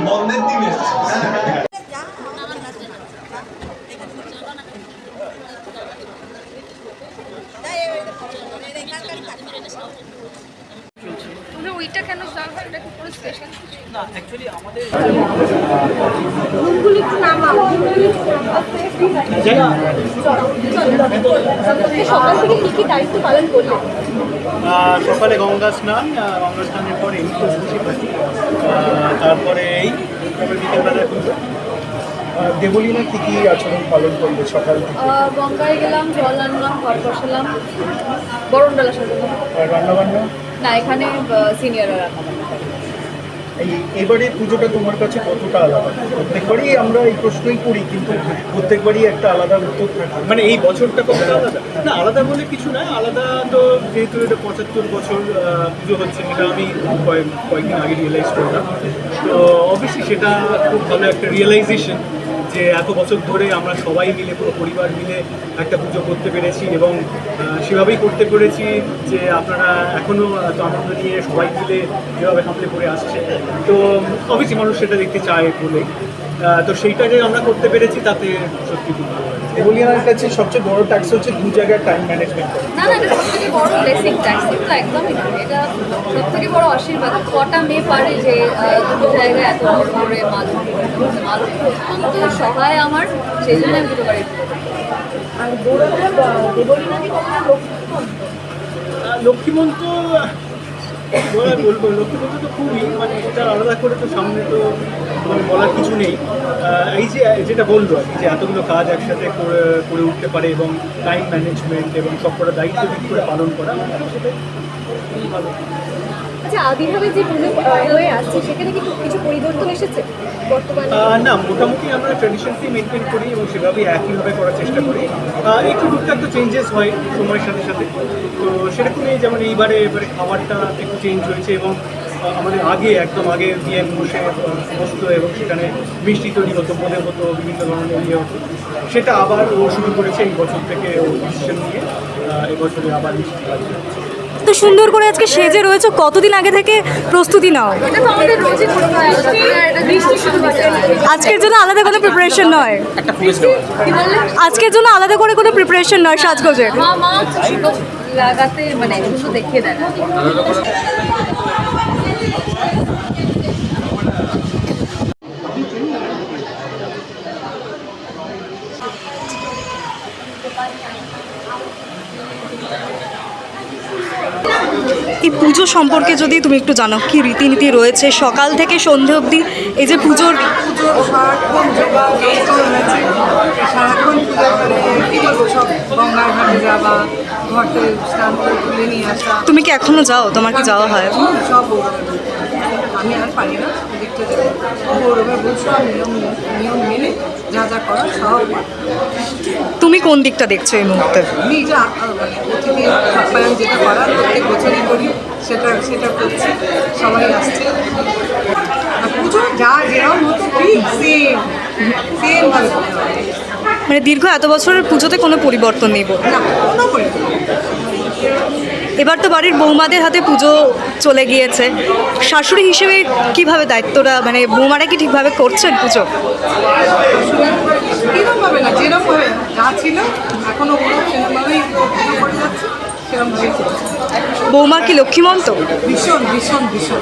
বন্ধের দিন ওইটা কেন এটা কি কোনো স্পেশাল না অ্যাকচুয়ালি আমাদের সকাল থেকে কি কি দায়িত্ব পালন করলেন? সকালে গঙ্গা স্নানের পরে তারপরে এই বিকেলবেলা দেবলীনা কী কী আচরণ পালন করবে সকাল থেকে? গঙ্গায় গেলাম, জল আনলাম, ঘর বসালাম, বরণ ডালা সাজালাম। আর রান্নাবান্না? না, এখানে সিনিয়ররা রান্নাবান্না করে। এবারে পুজোটা তোমার কাছে কতটা আলাদা? প্রত্যেকবারই আমরা এই প্রশ্নই করি, কিন্তু প্রত্যেকবারই একটা আলাদা উত্তর থাকে। মানে এই বছরটা কতটা আলাদা? না আলাদা বলে কিছু না, আলাদা তো যেহেতু এটা 75 বছর পুজো হচ্ছে, এটা আমি কয়েকদিন আগে রিয়েলাইজ করলাম। তো অবশ্যই সেটা খুব ভালো একটা রিয়েলাইজেশন যে এত বছর ধরে আমরা সবাই মিলে, পুরো পরিবার মিলে একটা পুজো করতে পেরেছি এবং সেভাবেই করতে পেরেছি যে আপনারা এখনও এত আনন্দ নিয়ে সবাই মিলে যেভাবে হামলে পড়ে আসছে। তো অবশ্যই মানুষ সেটা দেখতে চায় বলে, তো সেইটা যে আমরা করতে পেরেছি তাতে সত্যি খুব ভালো লাগে। দেবলিয়ানার কাছে সবচেয়ে বড় ট্যাক্স হচ্ছে দু জায়গায় টাইম ম্যানেজমেন্ট। না না, এটা সবথেকে বড় ব্লেসিং, ট্যাক্সিং তো একদমই না, এটা সবথেকে বড় আশীর্বাদ। কটা মেয়ে পারে যে দুটো জায়গায় এত বড় করে মালক্ষী অত্যন্ত সহায় আমার, সেই জন্য আমি দুটো বাড়ি। আর দেবলীনাকে লক্ষ্মীমন্ত বলবো, লক্ষ্মীমন্ত তো খুবই, মানে এটা আলাদা করে তো সামনে তো মানে বলার কিছু নেই। এই যে যেটা বললো আর কি, যে এতগুলো কাজ একসাথে করে উঠতে পারে এবং টাইম ম্যানেজমেন্ট এবং সবকটা দায়িত্ব ঠিক করে পালন করা, সেটাই ভালো। আচ্ছা, আদিভাবে যে পুজো হয়ে আসছে সেখানে কি কিছু পরিবর্তন এসেছে বর্তমানে? না, মোটামুটি আমরা ট্র্যাডিশনকেই মেনটেন করি এবং সেভাবেই একইভাবে করার চেষ্টা করি। একটু টুকটাক তো চেঞ্জেস হয় সময়ের সাথে সাথে, তো সেরকমই যেমন এবারে খাবারটা একটু চেঞ্জ হয়েছে এবং আমাদের একদম আগে দিয়ে বসে বসতো এবং সেখানে মিষ্টি তৈরি হতো, বোঁদে হতো, বিভিন্ন ধরনের ইয়ে হতো। সেটা আবার ও শুরু করেছে এই বছর থেকে, ও ডিসিশন নিয়ে এবছরে আবার মিষ্টি বাড়ছে। তো সুন্দর করে আজকে সেজে রয়েছে, কতদিন আগে থেকে প্রস্তুতি নাও? এটা তো আমাদের রোজই করতে হয়, এটা বৃষ্টি শুরু হয়েছে। আজকের জন্য আলাদা কোনো প্রিপারেশন নয়? কি বললে? আজকের জন্য আলাদা করে কোনো প্রিপারেশন নয় সাজগোজের? মা শুধু লাগাতে মানে শুধু দেখিয়ে দেয় না। এই পুজো সম্পর্কে যদি তুমি একটু জানো, কি রীতিনীতি রয়েছে সকাল থেকে সন্ধে অবধি এই যে পুজোর? সারাক্ষণ সারাক্ষণ পূজা করে কী বলবো, সব গঙ্গার ঘাটে যাওয়া, ঘরতে স্নান করে তুলে নিয়ে আসা। তুমি কি এখনো যাও? তোমার কি যাওয়া হয়? সব আমি আর পারি না দেখতে যাবো, গৌরবের বৈষ্ণব নিয়ম মেনে যা যা করার সব। তুমি কোন দিকটা দেখছো এই মুহূর্তে? আমি যে মানে অতিথি আপ্যায়ন যেটা করার প্রত্যেক বছরই করি, সেটা করছি, সবাই আসছে। আর পুজো যা যেরকম হতো ঠিক সেম ভাবে করতে হবে। মানে দীর্ঘ এত বছরের পুজোতে কোনো পরিবর্তন নেই? না, কোনো পরিবর্তন। এবার তো বাড়ির বৌমাদের হাতে পুজো চলে গিয়েছে, শাশুড়ি হিসেবে কিভাবে দায়িত্বটা, মানে বৌমারা কি ঠিকভাবে করছেন পুজো? এরকমভাবে না, যেরকমভাবে যা ছিল এখনও সেরকমভাবেই করে যাচ্ছে, সেরকমভাবেই করছে। বৌমা কি লক্ষ্মীমন্ত? ভীষণ ভীষণ ভীষণ।